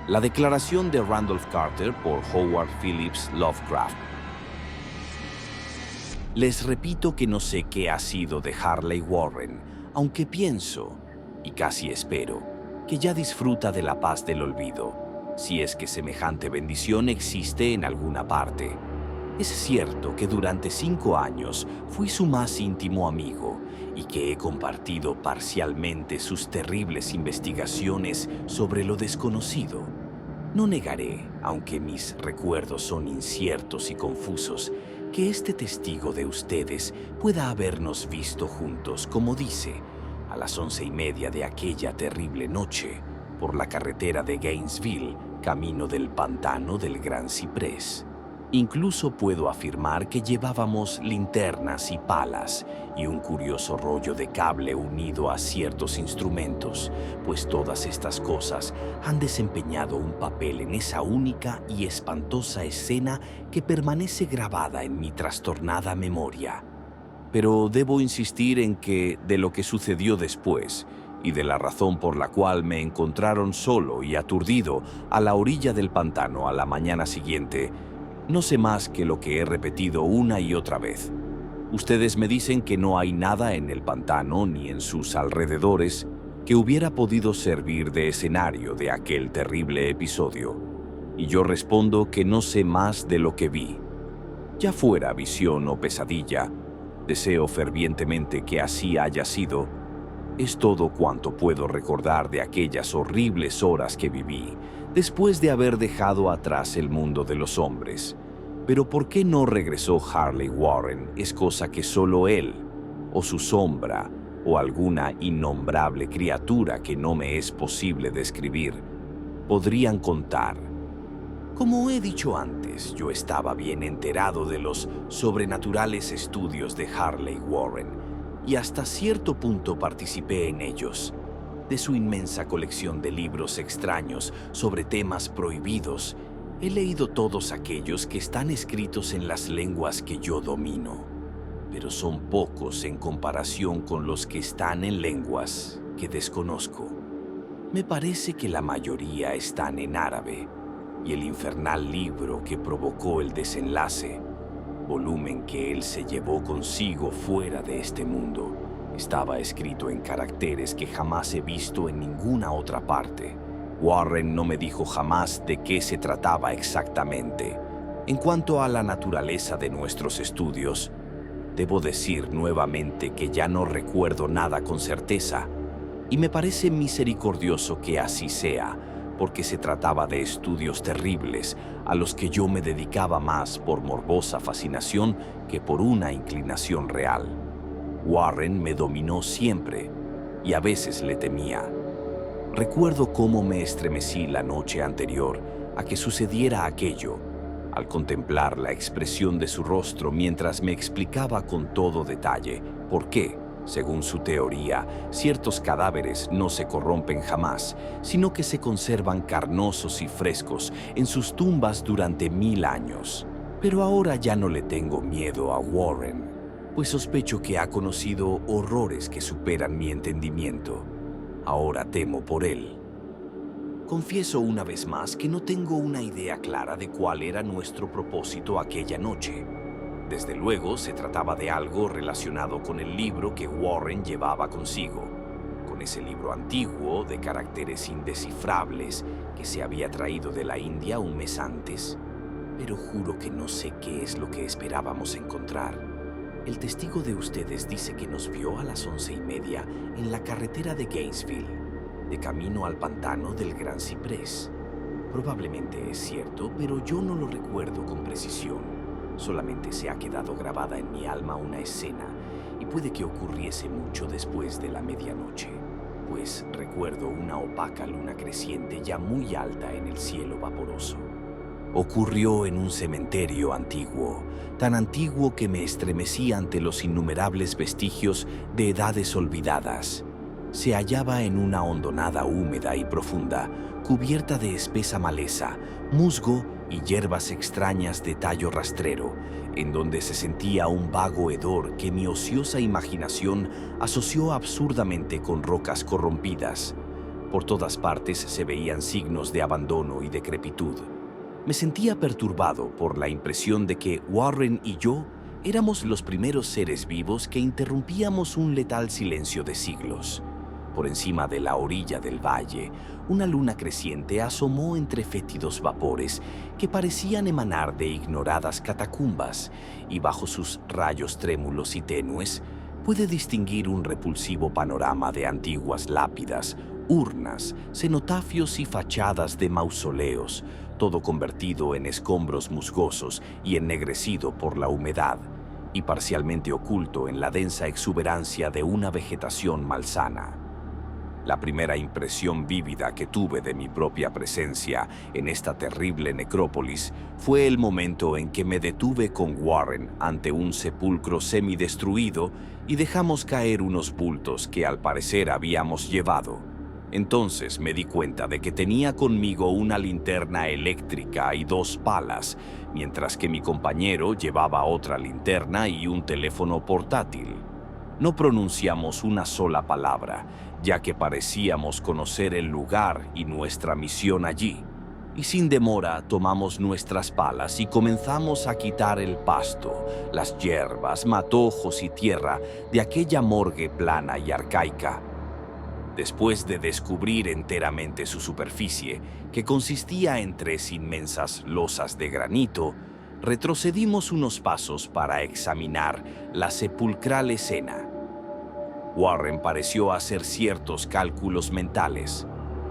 La declaración de Randolph Carter por Howard Phillips Lovecraft. Les repito que no sé qué ha sido de Harley Warren, aunque pienso, y casi espero, que ya disfruta de la paz del olvido, si es que semejante bendición existe en alguna parte. Es cierto que durante 5 años fui su más íntimo amigo y que he compartido parcialmente sus terribles investigaciones sobre lo desconocido. No negaré, aunque mis recuerdos son inciertos y confusos, que este testigo de ustedes pueda habernos visto juntos, como dice, a las 11:30 de aquella terrible noche, por la carretera de Gainesville, camino del pantano del Gran Ciprés. Incluso puedo afirmar que llevábamos linternas y palas y un curioso rollo de cable unido a ciertos instrumentos, pues todas estas cosas han desempeñado un papel en esa única y espantosa escena que permanece grabada en mi trastornada memoria. Pero debo insistir en que de lo que sucedió después y de la razón por la cual me encontraron solo y aturdido a la orilla del pantano a la mañana siguiente, no sé más que lo que he repetido una y otra vez. Ustedes me dicen que no hay nada en el pantano ni en sus alrededores que hubiera podido servir de escenario de aquel terrible episodio. Y yo respondo que no sé más de lo que vi. Ya fuera visión o pesadilla, deseo fervientemente que así haya sido. Es todo cuanto puedo recordar de aquellas horribles horas que viví, después de haber dejado atrás el mundo de los hombres. Pero ¿por qué no regresó Harley Warren? Es cosa que solo él, o su sombra, o alguna innombrable criatura que no me es posible describir, podrían contar. Como he dicho antes, yo estaba bien enterado de los sobrenaturales estudios de Harley Warren, y hasta cierto punto participé en ellos. De su inmensa colección de libros extraños sobre temas prohibidos, he leído todos aquellos que están escritos en las lenguas que yo domino, pero son pocos en comparación con los que están en lenguas que desconozco. Me parece que la mayoría están en árabe, y el infernal libro que provocó el desenlace, volumen que él se llevó consigo fuera de este mundo, estaba escrito en caracteres que jamás he visto en ninguna otra parte. Warren no me dijo jamás de qué se trataba exactamente. En cuanto a la naturaleza de nuestros estudios, debo decir nuevamente que ya no recuerdo nada con certeza, y me parece misericordioso que así sea, porque se trataba de estudios terribles a los que yo me dedicaba más por morbosa fascinación que por una inclinación real. Warren me dominó siempre, y a veces le temía. Recuerdo cómo me estremecí la noche anterior a que sucediera aquello, al contemplar la expresión de su rostro mientras me explicaba con todo detalle por qué, según su teoría, ciertos cadáveres no se corrompen jamás, sino que se conservan carnosos y frescos en sus tumbas durante 1000 años. Pero ahora ya no le tengo miedo a Warren, pues sospecho que ha conocido horrores que superan mi entendimiento. Ahora temo por él. Confieso una vez más que no tengo una idea clara de cuál era nuestro propósito aquella noche. Desde luego se trataba de algo relacionado con el libro que Warren llevaba consigo, con ese libro antiguo de caracteres indescifrables que se había traído de la India un mes antes, pero juro que no sé qué es lo que esperábamos encontrar. El testigo de ustedes dice que nos vio a las 11:30 en la carretera de Gainesville, de camino al pantano del Gran Ciprés. Probablemente es cierto, pero yo no lo recuerdo con precisión. Solamente se ha quedado grabada en mi alma una escena, y puede que ocurriese mucho después de la medianoche, pues recuerdo una opaca luna creciente ya muy alta en el cielo vaporoso. Ocurrió en un cementerio antiguo, tan antiguo que me estremecí ante los innumerables vestigios de edades olvidadas. Se hallaba en una hondonada húmeda y profunda, cubierta de espesa maleza, musgo y hierbas extrañas de tallo rastrero, en donde se sentía un vago hedor que mi ociosa imaginación asoció absurdamente con rocas corrompidas. Por todas partes se veían signos de abandono y decrepitud. Me sentía perturbado por la impresión de que Warren y yo éramos los primeros seres vivos que interrumpíamos un letal silencio de siglos. Por encima de la orilla del valle, una luna creciente asomó entre fétidos vapores que parecían emanar de ignoradas catacumbas, y bajo sus rayos trémulos y tenues pude distinguir un repulsivo panorama de antiguas lápidas, urnas, cenotafios y fachadas de mausoleos, todo convertido en escombros musgosos y ennegrecido por la humedad, y parcialmente oculto en la densa exuberancia de una vegetación malsana. La primera impresión vívida que tuve de mi propia presencia en esta terrible necrópolis fue el momento en que me detuve con Warren ante un sepulcro semidestruido y dejamos caer unos bultos que al parecer habíamos llevado. Entonces me di cuenta de que tenía conmigo una linterna eléctrica y 2 palas, mientras que mi compañero llevaba otra linterna y un teléfono portátil. No pronunciamos una sola palabra, ya que parecíamos conocer el lugar y nuestra misión allí. Y sin demora tomamos nuestras palas y comenzamos a quitar el pasto, las hierbas, matojos y tierra de aquella morgue plana y arcaica. Después de descubrir enteramente su superficie, que consistía en 3 inmensas losas de granito, retrocedimos unos pasos para examinar la sepulcral escena. Warren pareció hacer ciertos cálculos mentales.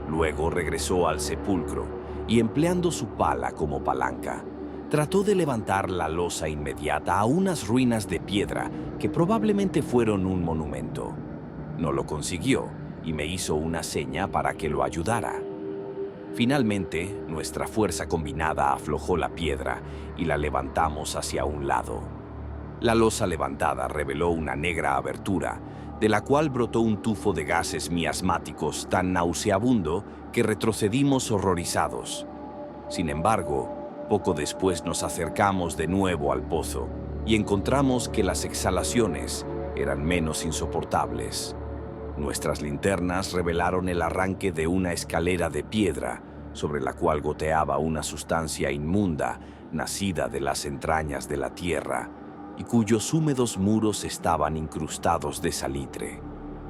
Luego regresó al sepulcro y, empleando su pala como palanca, trató de levantar la losa inmediata a unas ruinas de piedra que probablemente fueron un monumento. No lo consiguió y me hizo una seña para que lo ayudara. Finalmente, nuestra fuerza combinada aflojó la piedra y la levantamos hacia un lado. La losa levantada reveló una negra abertura, de la cual brotó un tufo de gases miasmáticos tan nauseabundo que retrocedimos horrorizados. Sin embargo, poco después nos acercamos de nuevo al pozo y encontramos que las exhalaciones eran menos insoportables. Nuestras linternas revelaron el arranque de una escalera de piedra sobre la cual goteaba una sustancia inmunda nacida de las entrañas de la tierra y cuyos húmedos muros estaban incrustados de salitre.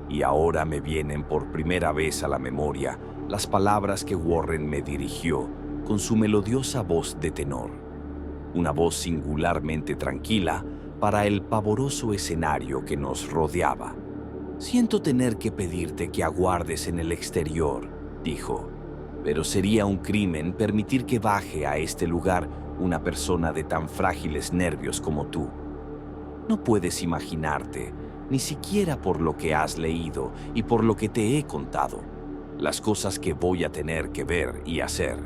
Y ahora me vienen por primera vez a la memoria las palabras que Warren me dirigió con su melodiosa voz de tenor. Una voz singularmente tranquila para el pavoroso escenario que nos rodeaba. «Siento tener que pedirte que aguardes en el exterior», dijo, «pero sería un crimen permitir que baje a este lugar una persona de tan frágiles nervios como tú. No puedes imaginarte, ni siquiera por lo que has leído y por lo que te he contado, las cosas que voy a tener que ver y hacer.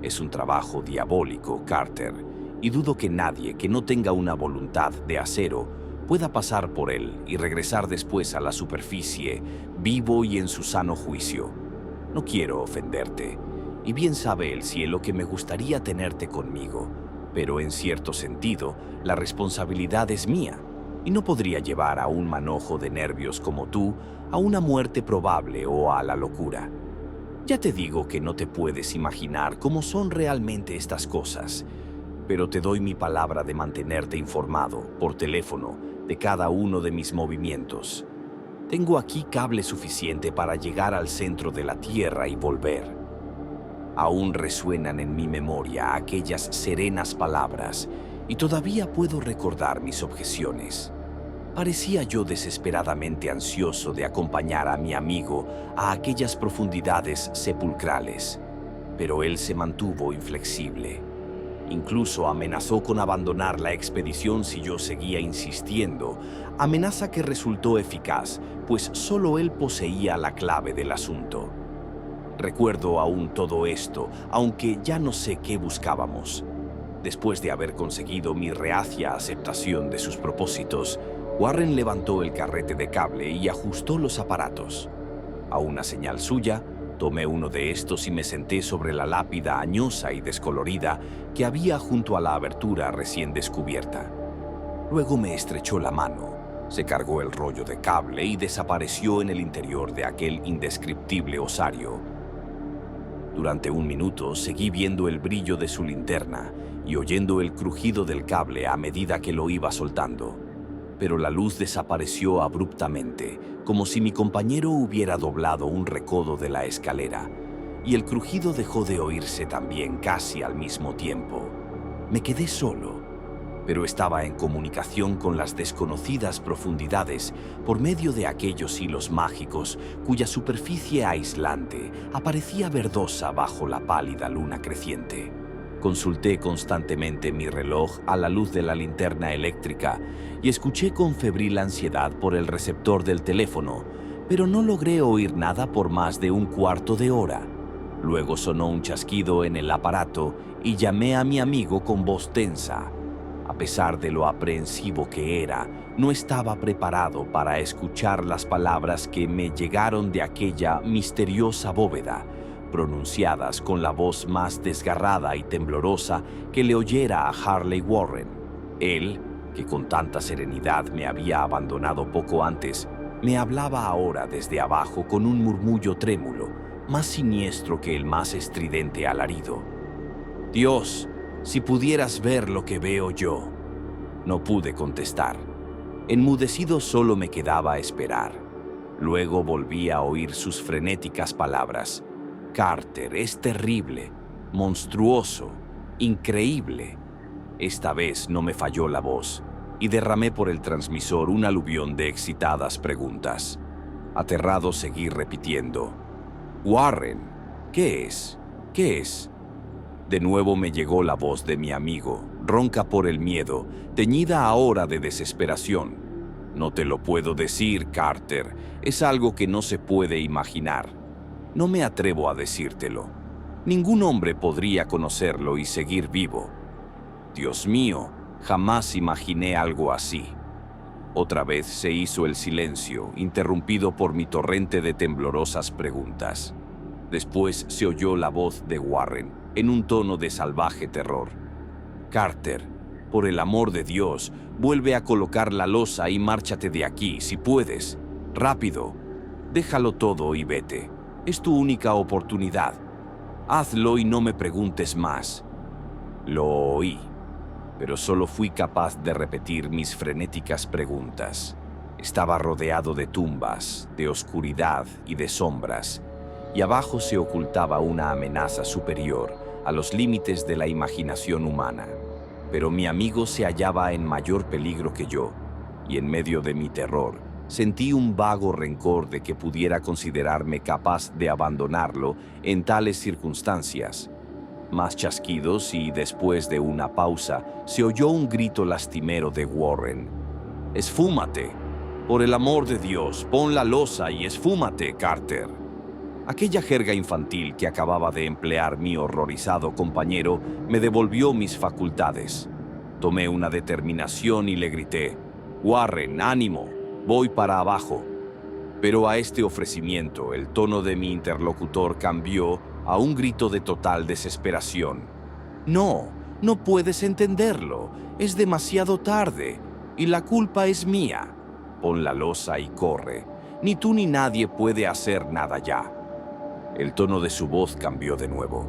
Es un trabajo diabólico, Carter, y dudo que nadie que no tenga una voluntad de acero pueda pasar por él y regresar después a la superficie, vivo y en su sano juicio. No quiero ofenderte, y bien sabe el cielo que me gustaría tenerte conmigo, pero en cierto sentido, la responsabilidad es mía, y no podría llevar a un manojo de nervios como tú a una muerte probable o a la locura. Ya te digo que no te puedes imaginar cómo son realmente estas cosas, pero te doy mi palabra de mantenerte informado, por teléfono, de cada uno de mis movimientos. Tengo aquí cable suficiente para llegar al centro de la Tierra y volver. Aún resuenan en mi memoria aquellas serenas palabras y todavía puedo recordar mis objeciones. Parecía yo desesperadamente ansioso de acompañar a mi amigo a aquellas profundidades sepulcrales, pero él se mantuvo inflexible. Incluso amenazó con abandonar la expedición si yo seguía insistiendo, amenaza que resultó eficaz, pues solo él poseía la clave del asunto. Recuerdo aún todo esto, aunque ya no sé qué buscábamos. Después de haber conseguido mi reacia aceptación de sus propósitos, Warren levantó el carrete de cable y ajustó los aparatos. A una señal suya, tomé uno de estos y me senté sobre la lápida añosa y descolorida que había junto a la abertura recién descubierta. Luego me estrechó la mano, Se cargó el rollo de cable y desapareció en el interior de aquel indescriptible osario. Durante un minuto seguí viendo el brillo de su linterna y oyendo el crujido del cable a medida que lo iba soltando. Pero la luz desapareció abruptamente, como si mi compañero hubiera doblado un recodo de la escalera, y el crujido dejó de oírse también casi al mismo tiempo. Me quedé solo, pero estaba en comunicación con las desconocidas profundidades por medio de aquellos hilos mágicos cuya superficie aislante aparecía verdosa bajo la pálida luna creciente. Consulté constantemente mi reloj a la luz de la linterna eléctrica y escuché con febril ansiedad por el receptor del teléfono, pero no logré oír nada por más de un cuarto de hora. Luego sonó un chasquido en el aparato y llamé a mi amigo con voz tensa. A pesar de lo aprehensivo que era, no estaba preparado para escuchar las palabras que me llegaron de aquella misteriosa bóveda, pronunciadas con la voz más desgarrada y temblorosa que le oyera a Harley Warren. Él, que con tanta serenidad me había abandonado poco antes, me hablaba ahora desde abajo con un murmullo trémulo, más siniestro que el más estridente alarido. «Dios, si pudieras ver lo que veo yo». No pude contestar. Enmudecido solo me quedaba esperar. Luego volví a oír sus frenéticas palabras. «Carter, es terrible, monstruoso, increíble». Esta vez no me falló la voz y derramé por el transmisor un aluvión de excitadas preguntas. Aterrado seguí repitiendo: «Warren, ¿qué es? ¿Qué es?». De nuevo me llegó la voz de mi amigo, ronca por el miedo, teñida ahora de desesperación. «No te lo puedo decir, Carter, es algo que no se puede imaginar. No me atrevo a decírtelo. Ningún hombre podría conocerlo y seguir vivo. Dios mío, jamás imaginé algo así». Otra vez se hizo el silencio, interrumpido por mi torrente de temblorosas preguntas. Después se oyó la voz de Warren, en un tono de salvaje terror. «Carter, por el amor de Dios, vuelve a colocar la losa y márchate de aquí, si puedes. Rápido. Déjalo todo y vete. Es tu única oportunidad. Hazlo y no me preguntes más». Lo oí, pero solo fui capaz de repetir mis frenéticas preguntas. Estaba rodeado de tumbas, de oscuridad y de sombras, y abajo se ocultaba una amenaza superior a los límites de la imaginación humana. Pero mi amigo se hallaba en mayor peligro que yo, y en medio de mi terror sentí un vago rencor de que pudiera considerarme capaz de abandonarlo en tales circunstancias. Más chasquidos y después de una pausa se oyó un grito lastimero de Warren. «Esfúmate. Por el amor de Dios, pon la losa y esfúmate, Carter». Aquella jerga infantil que acababa de emplear mi horrorizado compañero me devolvió mis facultades. Tomé una determinación y le grité: «Warren, ánimo, voy para abajo». Pero a este ofrecimiento el tono de mi interlocutor cambió a un grito de total desesperación. «No, no puedes entenderlo. Es demasiado tarde y la culpa es mía. Pon la losa y corre. Ni tú ni nadie puede hacer nada ya». El tono de su voz cambió de nuevo.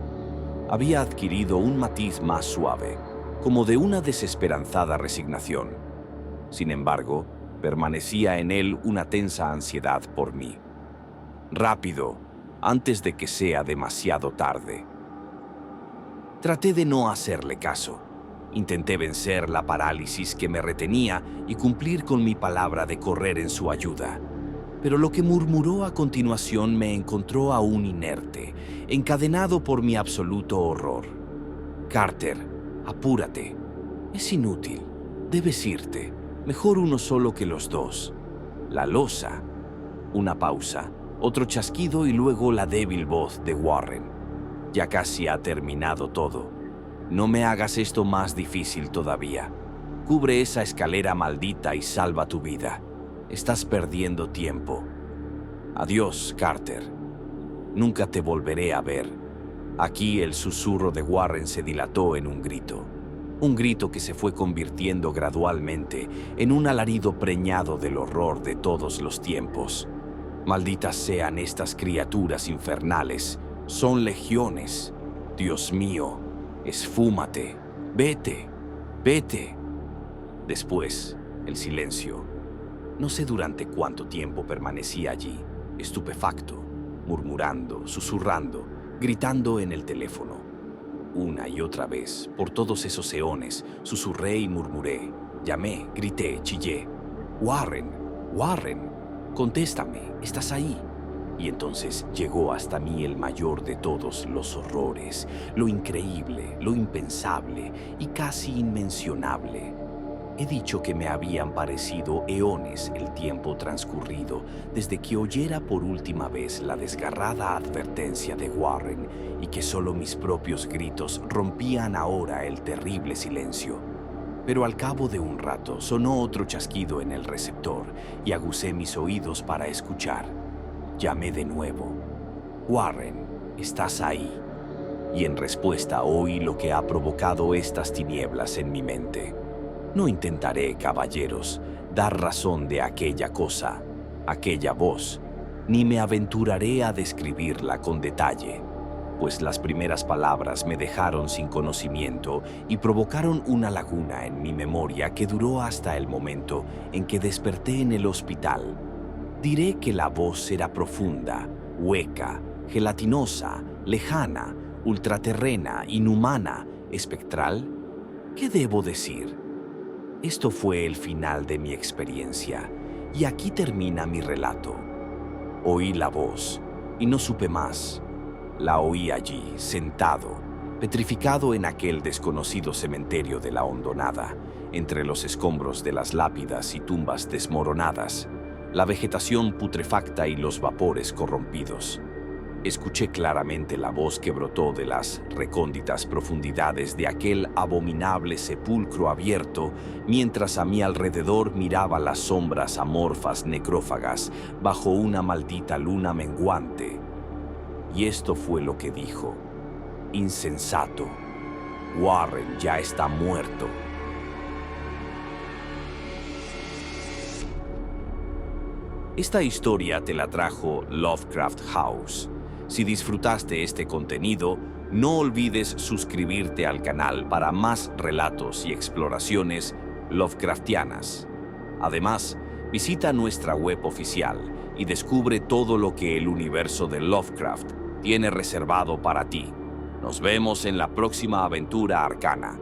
Había adquirido un matiz más suave, como de una desesperanzada resignación. Sin embargo, permanecía en él una tensa ansiedad por mí. «Rápido, antes de que sea demasiado tarde». Traté de no hacerle caso. Intenté vencer la parálisis que me retenía y cumplir con mi palabra de correr en su ayuda. Pero lo que murmuró a continuación me encontró aún inerte, encadenado por mi absoluto horror. «Carter, apúrate. Es inútil. Debes irte. Mejor uno solo que los dos. La losa». Una pausa, otro chasquido y luego la débil voz de Warren. «Ya casi ha terminado todo. No me hagas esto más difícil todavía. Cubre esa escalera maldita y salva tu vida. Estás perdiendo tiempo. Adiós, Carter. Nunca te volveré a ver». Aquí el susurro de Warren se dilató en un grito. Un grito que se fue convirtiendo gradualmente en un alarido preñado del horror de todos los tiempos. Malditas sean estas criaturas infernales. Son legiones. Dios mío, esfúmate. Vete, vete. Después, el silencio. No sé durante cuánto tiempo permanecí allí, estupefacto, murmurando, susurrando, gritando en el teléfono. Una y otra vez, por todos esos eones, susurré y murmuré. Llamé, grité, chillé. Warren, Warren, contéstame, ¿estás ahí? Y entonces llegó hasta mí el mayor de todos los horrores, lo increíble, lo impensable y casi inmencionable. He dicho que me habían parecido eones el tiempo transcurrido desde que oyera por última vez la desgarrada advertencia de Warren y que solo mis propios gritos rompían ahora el terrible silencio. Pero al cabo de un rato sonó otro chasquido en el receptor y agucé mis oídos para escuchar. Llamé de nuevo. Warren, ¿estás ahí? Y en respuesta oí lo que ha provocado estas tinieblas en mi mente. No intentaré, caballeros, dar razón de aquella cosa, aquella voz, ni me aventuraré a describirla con detalle, pues las primeras palabras me dejaron sin conocimiento y provocaron una laguna en mi memoria que duró hasta el momento en que desperté en el hospital. Diré que la voz era profunda, hueca, gelatinosa, lejana, ultraterrena, inhumana, espectral. ¿Qué debo decir? Esto fue el final de mi experiencia, y aquí termina mi relato. Oí la voz, y no supe más. La oí allí, sentado, petrificado en aquel desconocido cementerio de la hondonada, entre los escombros de las lápidas y tumbas desmoronadas, la vegetación putrefacta y los vapores corrompidos. Escuché claramente la voz que brotó de las recónditas profundidades de aquel abominable sepulcro abierto, mientras a mi alrededor miraba las sombras amorfas necrófagas bajo una maldita luna menguante. Y esto fue lo que dijo. Insensato. Warren ya está muerto. Esta historia te la trajo Lovecraft House. Si disfrutaste este contenido, no olvides suscribirte al canal para más relatos y exploraciones Lovecraftianas. Además, visita nuestra web oficial y descubre todo lo que el universo de Lovecraft tiene reservado para ti. Nos vemos en la próxima aventura arcana.